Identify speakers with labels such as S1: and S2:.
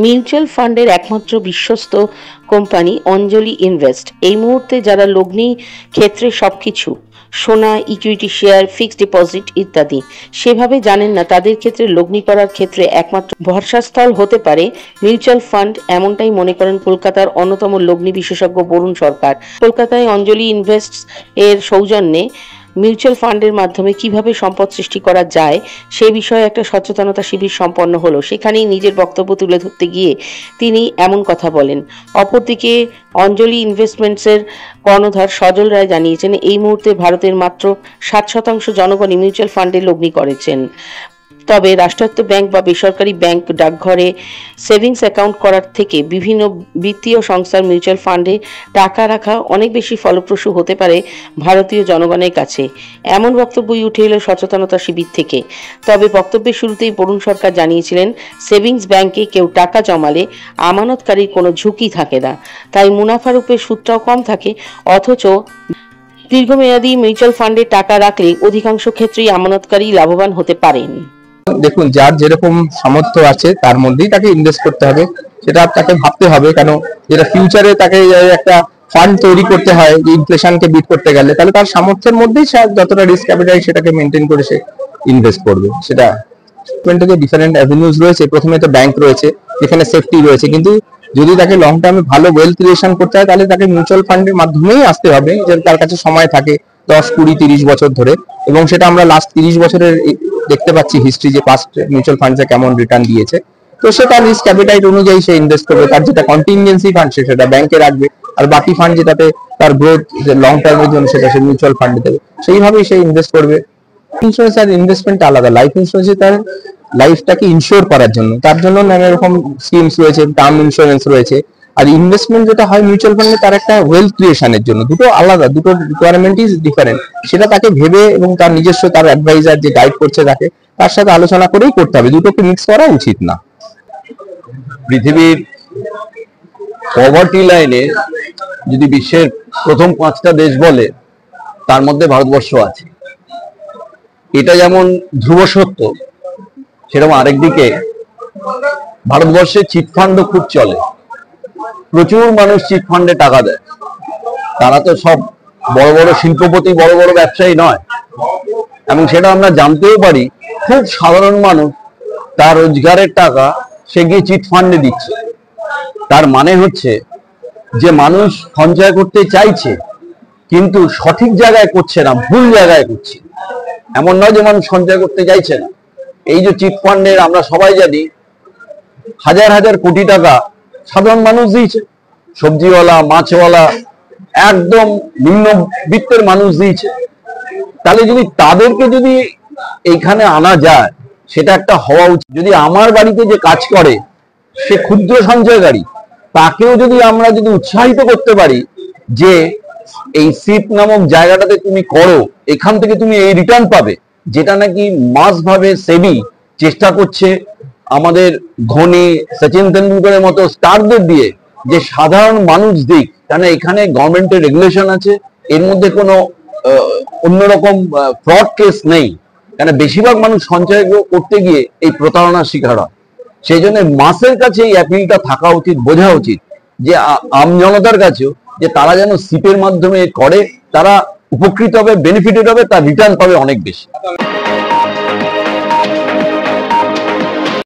S1: Mutual ফান্ডের একমাত্র বিশ্বস্ত কোম্পানি অঞ্জলি ইনভেস্ট এই মুহূর্তে যারা লগ্নি ক্ষেত্রে সবকিছু সোনা, ইকুইটি শেয়ার, ফিক্সড ডিপোজিট ইত্যাদি সেভাবে জানেন না, তাদের ক্ষেত্রে লগ্নি করার ক্ষেত্রে একমাত্র ভরসাস্থল হতে পারে মিউচুয়াল ফান্ড, এমনটাই মনে করেন কলকাতার অন্যতম লগ্নি বিশেষজ্ঞ বরুণ সরকার। কলকাতায় অঞ্জলি ইনভেস্ট এর সৌজন্যে মিউচুয়াল ফান্ডের মাধ্যমে কিভাবে সম্পদ সৃষ্টি করা যায় সে বিষয়ে একটা সচেতনতা শিবির সম্পন্ন হলো। সেখানেই নিজের বক্তব্য তুলে ধরতে গিয়ে তিনি এমন কথা বলেন। অপরদিকে অঞ্জলি ইনভেস্টমেন্টসের কর্ণধার সজল রায় জানিয়েছেন, এই মুহূর্তে ভারতের মাত্র 7% জনগণই মিউচুয়াল ফান্ডে লগ্নি করেছেন। তবে রাষ্ট্রায়ত্ত ব্যাংক বা বেসরকারি ব্যাংক, ডাকঘরে সেভিংস অ্যাকাউন্ট করার থেকে বিভিন্ন বিত্তীয় সংস্থার মিউচুয়াল ফান্ডে টাকা রাখা অনেক বেশি ফলপ্রসূ হতে পারে ভারতীয় জনগণের কাছে, এমন বক্তব্যই উঠে এলো সচেতনতা শিবির থেকে। তবে বক্তব্যের শুরুতেই বরুণ সরকার জানিয়েছিলেন, সেভিংস ব্যাংকে কেউ টাকা জমালে আমানতকারীর কোনো ঝুঁকি থাকে না, তাই মুনাফারূপে সুদটাও কম থাকে। অথচ দীর্ঘমেয়াদী মিউচুয়াল ফান্ডে টাকা রাখলে অধিকাংশ ক্ষেত্রেই আমানতকারী লাভবান হতে পারেন।
S2: দেখুন, যার যেরকম সামর্থ্য আছে তার মধ্যেই তাকে ইনভেস্ট করতে হবে, সেটা তাকে ভাবতে হবে। কেন, যেটা ফিউচারে তাকে একটা ফান্ড তৈরি করতে হয় ইনফ্লেশনকে বিট করতে গেলে, তাহলে তার সামর্থ্যের মধ্যেই সে যতটা রিস্ক ক্যাপিটাল সেটাকে মেনটেন করে সে ইনভেস্ট করবে। সেটা ডিফারেন্ট অ্যাভিনিউজ রয়েছে। প্রথমে তো ব্যাংক রয়েছে, যেখানে সেফটি রয়েছে, কিন্তু যদি তাকে লং টার্মে ভালো ওয়েলথ ক্রিয়েশন করতে হয় তাহলে তাকে মিউচুয়াল ফান্ডের মাধ্যমেই আসতে হবে, যে তার কাছে সময় থাকে 10, 20, 30 বছর ধরে। এবং সেটা আমরা লাস্ট 30 বছরের দেখতে পাচ্ছি হিস্ট্রি, যে পাস্ট মিউচুয়াল ফান্ডসে কেমন রিটার্ন দিয়েছে। তো সেটা রিস্ক ক্যাপিটাইট অনুযায়ী সে ইনভেস্ট করবে। তার যেটা কন্টিনজেন্সি ফান্ড সেটা ব্যাংকে রাখবে, আর বাকি ফান্ড যেটাতে তার গ্রোথ লং টার্মের জন্য সেটা সে মিউচুয়াল ফান্ডে দেবে, সেইভাবেই সে ইনভেস্ট করবে। ইন্স্যুরেন্স আর ইনভেস্টমেন্ট আলাদা। লাইফ ইন্স্যুরেন্সে তার লাইফটাকে ইনশিওর করার জন্য, তার জন্য নানা রকম স্কিমস রয়েছে, টার্ম ইন্স্যুরেন্স রয়েছে। আর ইনভেস্টমেন্ট যেটা হয় মিউচুয়াল ফান্ডে, তার একটা ওয়েলথ ক্রিয়েশনের জন্য। দুটো আলাদা, দুটো রিকোয়ারমেন্ট ইজ ডিফারেন্ট। সেটা তাকে ভেবে এবং তার নিজস্ব তার অ্যাডভাইজার যে গাইড করছে তাকে, তার সাথে আলোচনা করেই করতে হবে। দুটোকে মিক্স করা উচিত না।
S3: পৃথিবীর পভার্টি লাইনে যদি বিশ্বের প্রথম 5টা দেশ বলে, তার মধ্যে ভারতবর্ষ আছে। এটা যেমন ধ্রুব সত্য, সেরকম আরেকদিকে ভারতবর্ষে চিটফান্ডও খুব চলে। প্রচুর মানুষ চিটফান্ডে টাকা দেয়। তারা তো সব বড় বড় শিল্পপতি, বড় বড় ব্যবসায়ী নয়, এবং সেটা আমরা জানতেও পারি। খুব সাধারণ মানুষ তার রোজগারের টাকা সে গিয়ে চিটফান্ডে দিচ্ছে। তার মানে হচ্ছে যে মানুষ সঞ্চয় করতে চাইছে, কিন্তু সঠিক জায়গায় করছে না, ভুল জায়গায় করছে। এমন নয় যে মানুষ সঞ্চয় করতে চাইছে না। এই যে চিটফান্ডের আমরা সবাই জানি, হাজার হাজার কোটি টাকা সাধারণ মানুষ দিয়েছে, সবজিওয়ালা, মাছওয়ালা, একদম নিম্নবিত্তের মানুষ দিয়েছে। তাহলে যদি তাদেরকে যদি এইখানে আনা যায়, সেটা একটা হওয়া উচিত। যদি আমার বাড়িতে যে কাজ করে সে ক্ষুদ্র সঞ্চয়কারী, তাকেও যদি আমরা উৎসাহিত করতে পারি যে এই সিপ নামক জায়গাটাতে তুমি করো, এখান থেকে তুমি এই রিটার্ন পাবে, যেটা নাকি মাস ভাবে সেবি চেষ্টা করছে আমাদের ধোনি, সচিন তেন্ডুলকরের মতো স্টারদের দিয়ে, যে সাধারণ মানুষ দিক। কারণ এখানে গভর্নমেন্টের রেগুলেশন আছে, এর মধ্যে কোনো অন্যরকম ফ্রড কেস নেই। কারণ বেশিরভাগ মানুষ সঞ্চয় করতে গিয়ে এই প্রতারণার শিকার হয়। সেই জন্য মাসের কাছে এই অ্যাপিলটা থাকা উচিত, বোঝা উচিত যে আমজনতার কাছেও, যে তারা যেন সিপের মাধ্যমে করে, তারা উপকৃত হবে, বেনিফিটেড হবে, তার রিটার্ন পাবে অনেক বেশি।